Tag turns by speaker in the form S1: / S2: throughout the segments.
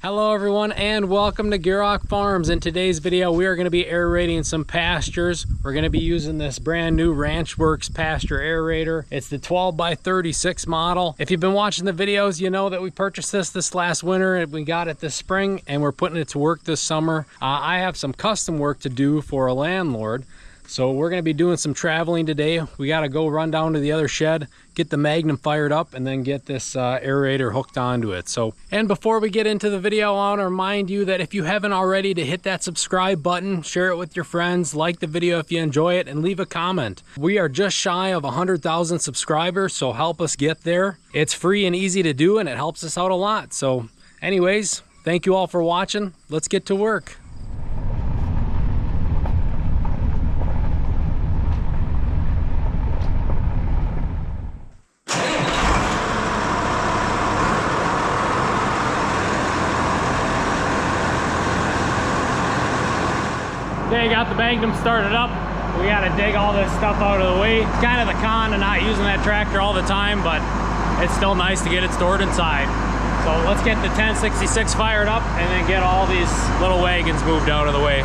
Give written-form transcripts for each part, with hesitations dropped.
S1: Hello everyone and welcome to Gierok Farms. In today's video we are going to be aerating some pastures. We're going to be using this brand new RanchWorx pasture aerator. It's the 12x36 model. If you've been watching the videos, you know that we purchased this last winter and we got it this spring and we're putting it to work this summer. I have some custom work to do for a landlord. So we're going to be doing some traveling today. We got to go run down to the other shed, get the Magnum fired up, and then get this aerator hooked onto it. And before we get into the video, I want to remind you that if you haven't already, to hit that subscribe button, share it with your friends, like the video if you enjoy it, and leave a comment. We are just shy of 100,000 subscribers, so help us get there. It's free and easy to do, and it helps us out a lot. So anyways, thank you all for watching. Let's get to work. Okay, got the Magnum started up. We got to dig all this stuff out of the way. It's kind of the con of not using that tractor all the time, but it's still nice to get it stored inside. So let's get the 1066 fired up and then get all these little wagons moved out of the way.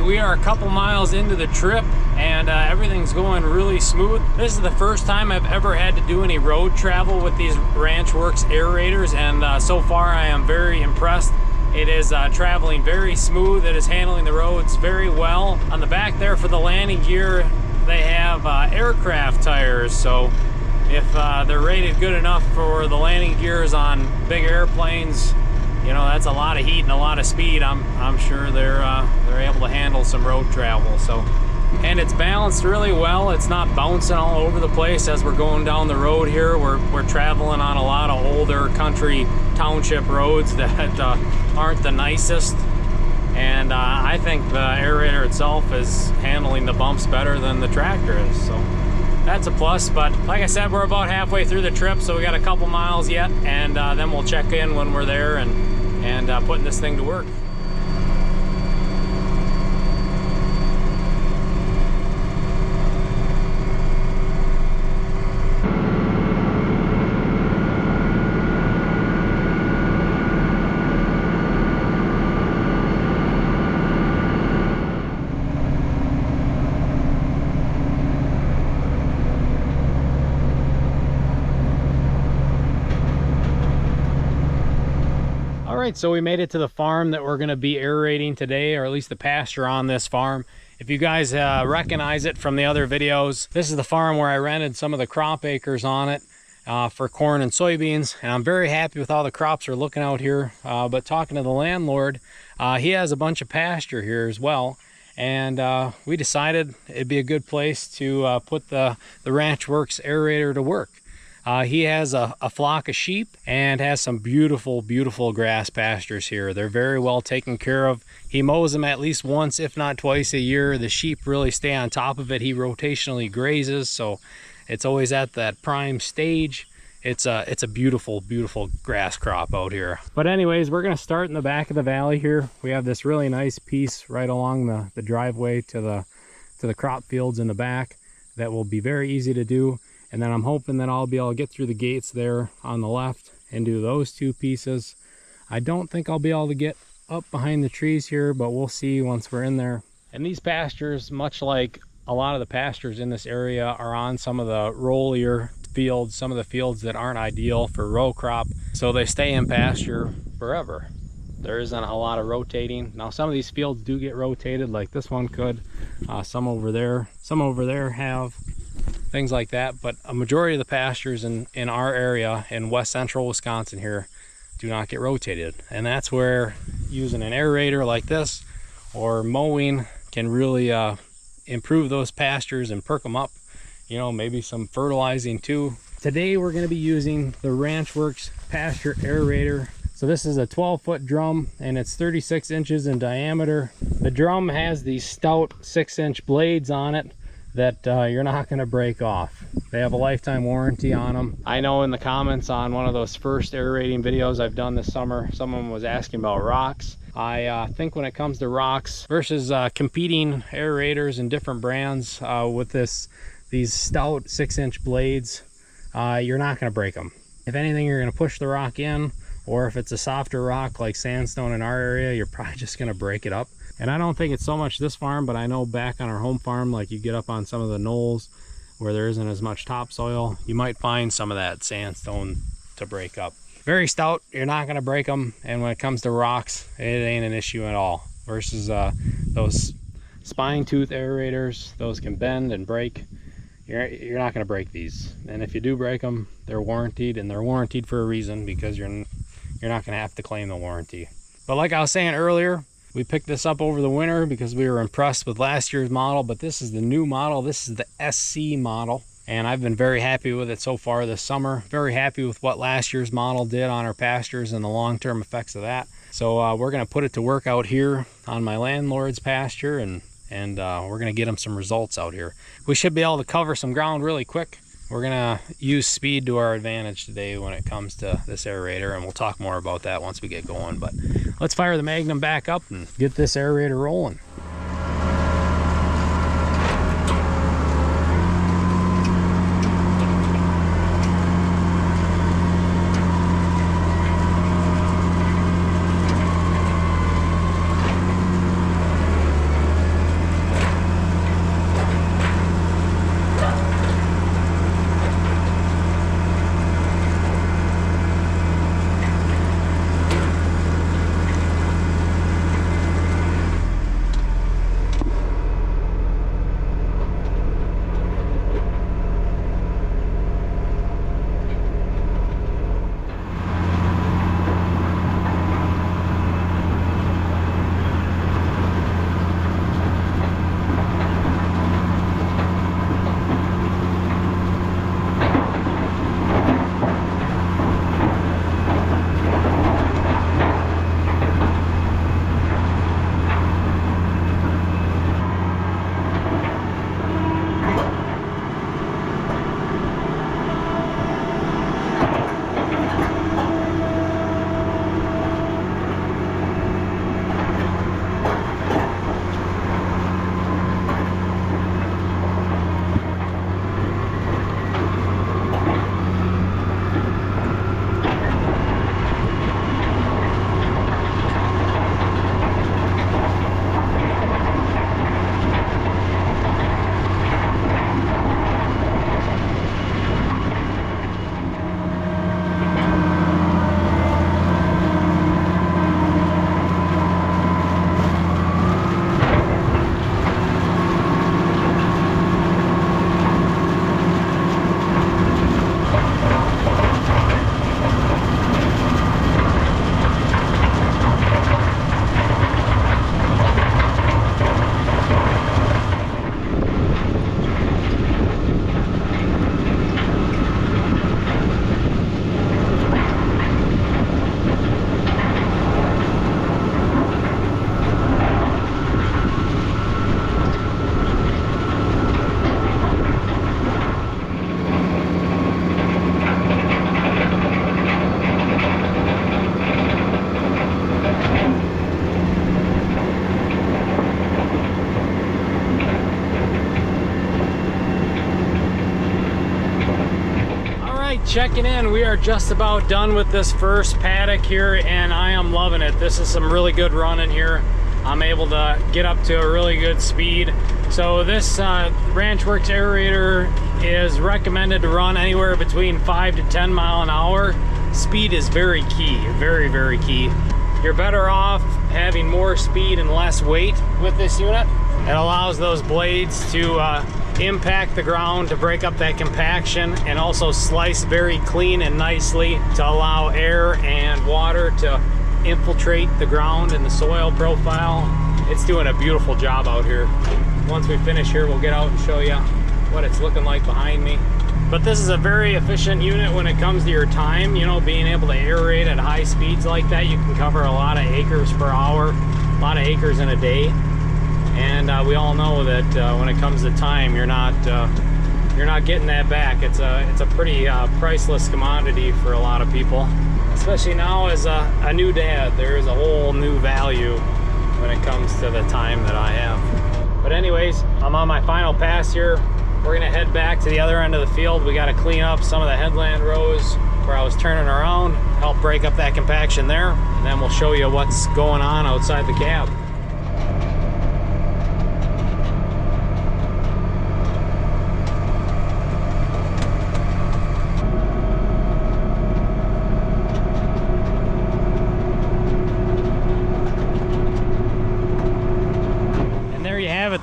S1: We are a couple miles into the trip and everything's going really smooth. This is the first time I've ever had to do any road travel with these RanchWorx aerators, and so far I am very impressed. It is traveling very smooth. It is handling the roads very well. On the back there for the landing gear, they have aircraft tires, so if they're rated good enough for the landing gears on big airplanes, you know, that's a lot of heat and a lot of speed. I'm sure they're able to handle some road travel. So, and it's balanced really well. It's not bouncing all over the place as we're going down the road here. We're traveling on a lot of older country township roads that aren't the nicest. And I think the aerator itself is handling the bumps better than the tractor is. So that's a plus. But like I said, we're about halfway through the trip, so we got a couple miles yet, and then we'll check in when we're there and putting this thing to work. right, so we made it to the farm that we're going to be aerating today, or at least the pasture on this farm. If you guys recognize it from the other videos, this is the farm where I rented some of the crop acres on it for corn and soybeans, and I'm very happy with how the crops are looking out here. But talking to the landlord, he has a bunch of pasture here as well, and we decided it'd be a good place to put the RanchWorx aerator to work. He has a flock of sheep and has some beautiful, beautiful grass pastures here. They're very well taken care of. He mows them at least once, if not twice a year. The sheep really stay on top of it. He rotationally grazes, so it's always at that prime stage. It's a beautiful, beautiful grass crop out here. But anyways, we're gonna start in the back of the valley here. We have this really nice piece right along the driveway to the crop fields in the back that will be very easy to do. And then I'm hoping that I'll be able to get through the gates there on the left and do those two pieces. I don't think I'll be able to get up behind the trees here, but we'll see once we're in there. And these pastures, much like a lot of the pastures in this area, are on some of the rollier fields, some of the fields that aren't ideal for row crop. So they stay in pasture forever. There isn't a lot of rotating. Now some of these fields do get rotated, like this one could. Some over there have things like that, but a majority of the pastures in our area in west central Wisconsin here do not get rotated, and that's where using an aerator like this or mowing can really improve those pastures and perk them up. You know, maybe some fertilizing too. Today we're going to be using the RanchWorx pasture aerator. So this is a 12-foot drum and it's 36 inches in diameter. The drum has these stout 6-inch blades on it that you're not going to break off. They have a lifetime warranty on them. I know in the comments on one of those first aerating videos I've done this summer, someone was asking about rocks. I think when it comes to rocks versus competing aerators and different brands with these stout 6-inch blades, you're not going to break them. If anything, you're going to push the rock in, or if it's a softer rock like sandstone in our area, you're probably just going to break it up. And I don't think it's so much this farm, but I know back on our home farm, like you get up on some of the knolls where there isn't as much topsoil, you might find some of that sandstone to break up. Very stout, you're not going to break them. And when it comes to rocks, it ain't an issue at all. Versus those spine tooth aerators, those can bend and break. You're not going to break these. And if you do break them, they're warranted, and they're warranted for a reason, because you're not going to have to claim the warranty. But like I was saying earlier, we picked this up over the winter because we were impressed with last year's model, but this is the new model. This is the SC model, and I've been very happy with it so far this summer. Very happy with what last year's model did on our pastures and the long-term effects of that. So we're going to put it to work out here on my landlord's pasture, and we're going to get him some results out here. We should be able to cover some ground really quick. We're going to use speed to our advantage today when it comes to this aerator, and we'll talk more about that once we get going. But let's fire the Magnum back up and get this aerator rolling. checking in. We are just about done with this first paddock here, and I am loving it. This is some really good running here. I'm able to get up to a really good speed. So this RanchWorx aerator is recommended to run anywhere between 5 to 10 mile an hour. Speed is very key, very, very key. You're better off having more speed and less weight with this unit. It allows those blades to impact the ground to break up that compaction, and also slice very clean and nicely to allow air and water to infiltrate the ground and the soil profile. It's doing a beautiful job out here. Once we finish here, we'll get out and show you what it's looking like behind me. But this is a very efficient unit when it comes to your time. You know, being able to aerate at high speeds like that, you can cover a lot of acres per hour, a lot of acres in a day. And we all know that when it comes to time, you're not getting that back. It's a pretty priceless commodity for a lot of people, especially now as a new dad. There's a whole new value when it comes to the time that I have. But anyways, I'm on my final pass here. We're gonna head back to the other end of the field. We gotta clean up some of the headland rows where I was turning around, help break up that compaction there, and then we'll show you what's going on outside the cab.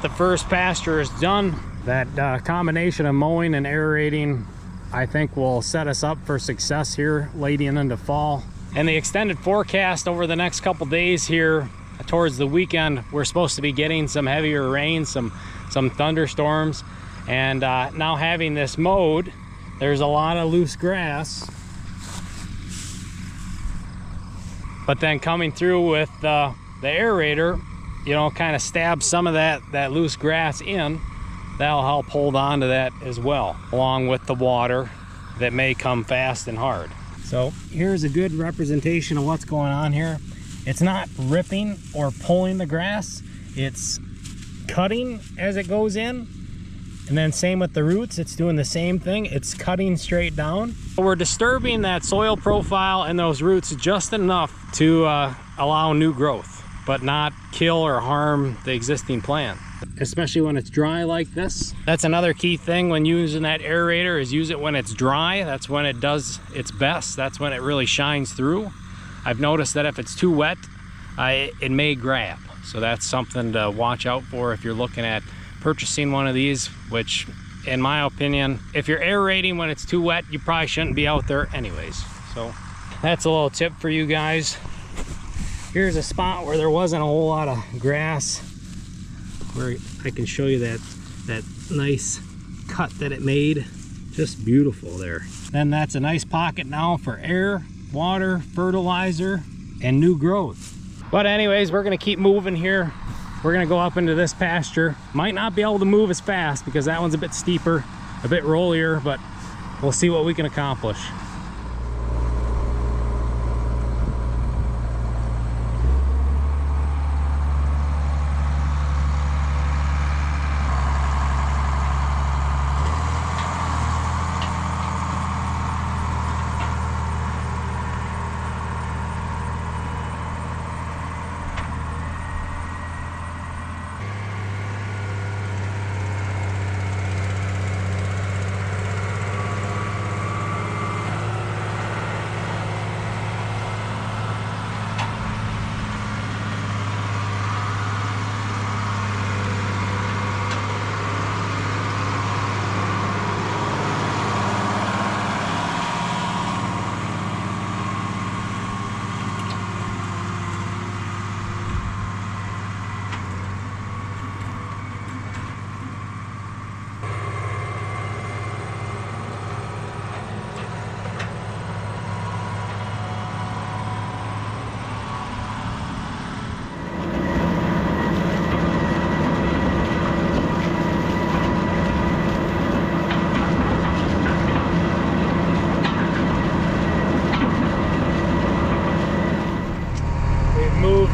S1: The first pasture is done. That combination of mowing and aerating, I think, will set us up for success here leading into fall. And the extended forecast over the next couple days here towards the weekend, we're supposed to be getting some heavier rain, some thunderstorms. And now having this mowed, there's a lot of loose grass. But then coming through with the aerator, you know, kind of stab some of that loose grass in. That'll help hold on to that as well, along with the water that may come fast and hard. So here's a good representation of what's going on here. It's not ripping or pulling the grass, it's cutting as it goes in. And then same with the roots, it's doing the same thing. It's cutting straight down. We're disturbing that soil profile and those roots just enough to allow new growth, but not kill or harm the existing plant, especially when it's dry like this. That's another key thing when using that aerator, is use it when it's dry. That's when it does its best. That's when it really shines through. I've noticed that if it's too wet, it may grab. So that's something to watch out for if you're looking at purchasing one of these, which in my opinion, if you're aerating when it's too wet, you probably shouldn't be out there anyways. So that's a little tip for you guys. Here's a spot where there wasn't a whole lot of grass, where I can show you that nice cut that it made. Just beautiful there. Then that's a nice pocket now for air, water, fertilizer, and new growth. But anyways, we're gonna keep moving here. We're gonna go up into this pasture. Might not be able to move as fast because that one's a bit steeper, a bit rollier, but we'll see what we can accomplish.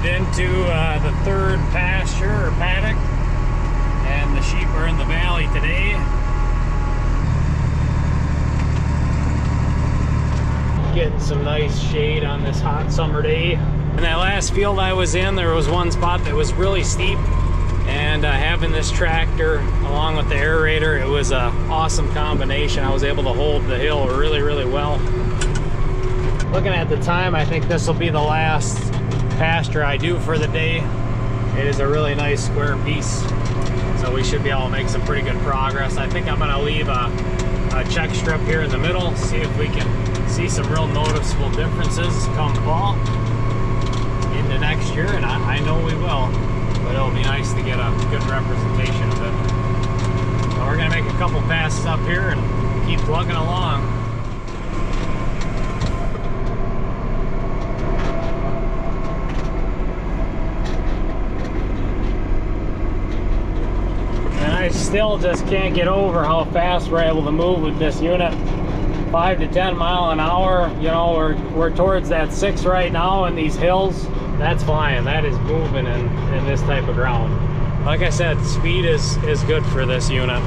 S1: Into the third pasture or paddock, and the sheep are in the valley today. getting some nice shade on this hot summer day. In that last field I was in, there was one spot that was really steep, and having this tractor along with the aerator, it was an awesome combination. I was able to hold the hill really, really well. Looking at the time, I think this will be the last pasture I do for the day. It is a really nice square piece, so we should be able to make some pretty good progress. I think I'm going to leave a check strip here in the middle, see if we can see some real noticeable differences come fall into next year, and I know we will, but it'll be nice to get a good representation of it. So we're going to make a couple passes up here and keep plugging along. I still just can't get over how fast we're able to move with this unit. 5 to 10 mile an hour. You know, we're towards that 6 right now in these hills. That's fine. That is moving in this type of ground. Like I said, speed is good for this unit.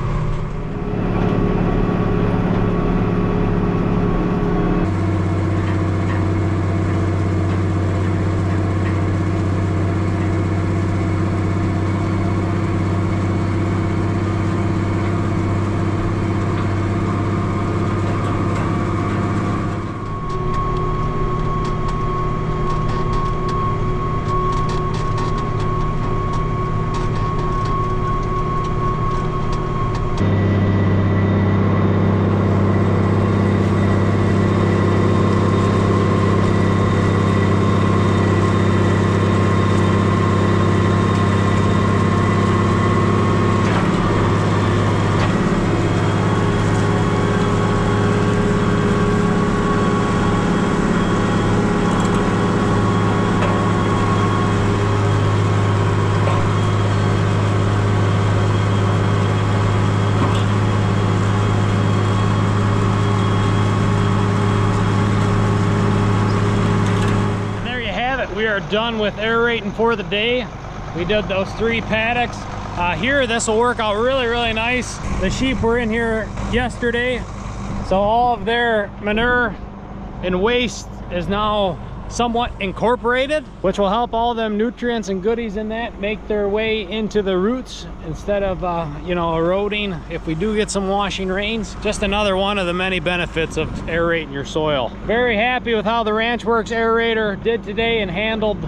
S1: We are done with aerating for the day. We did those 3 paddocks. Here, this will work out really, really nice. The sheep were in here yesterday, so all of their manure and waste is now somewhat incorporated, which will help all them nutrients and goodies in that make their way into the roots instead of you know, eroding if we do get some washing rains. Just another one of the many benefits of aerating your soil. Very happy with how the RanchWorx aerator did today and handled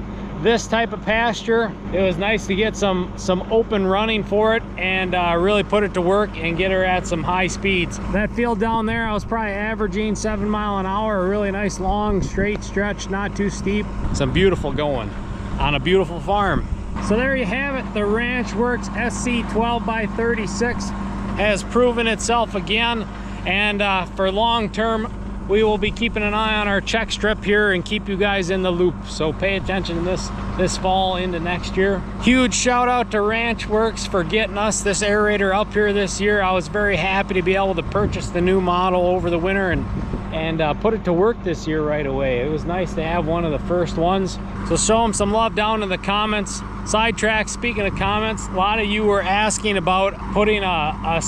S1: this type of pasture. It was nice to get some open running for it and really put it to work and get her at some high speeds. That field down there, I was probably averaging 7 mile an hour, a really nice long straight stretch, not too steep. Some beautiful going on a beautiful farm. So there you have it. The RanchWorx SC 12x36 has proven itself again, and for long term we will be keeping an eye on our check strip here and keep you guys in the loop. So pay attention to this fall into next year. Huge shout out to RanchWorx for getting us this aerator up here this year. I was very happy to be able to purchase the new model over the winter and put it to work this year right away. It was nice to have one of the first ones. So show them some love down in the comments. Sidetrack, speaking of comments, a lot of you were asking about putting a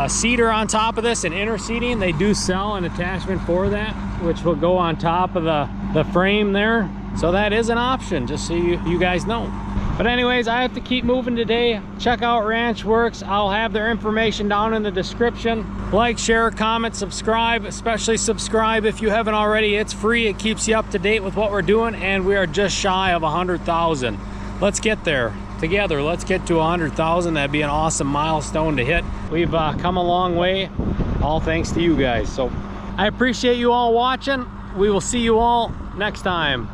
S1: seater on top of this, an inner seating. They do sell an attachment for that, which will go on top of the frame there. So that is an option, just so you guys know. But anyways, I have to keep moving today. Check out RanchWorx. I'll have their information down in the description. Like, share, comment, subscribe, especially subscribe if you haven't already. It's free. It keeps you up to date with what we're doing, and we are just shy of 100,000. Let's get there together. Let's get to 100,000. That'd be an awesome milestone to hit. We've come a long way, all thanks to you guys. So I appreciate you all watching. We will see you all next time.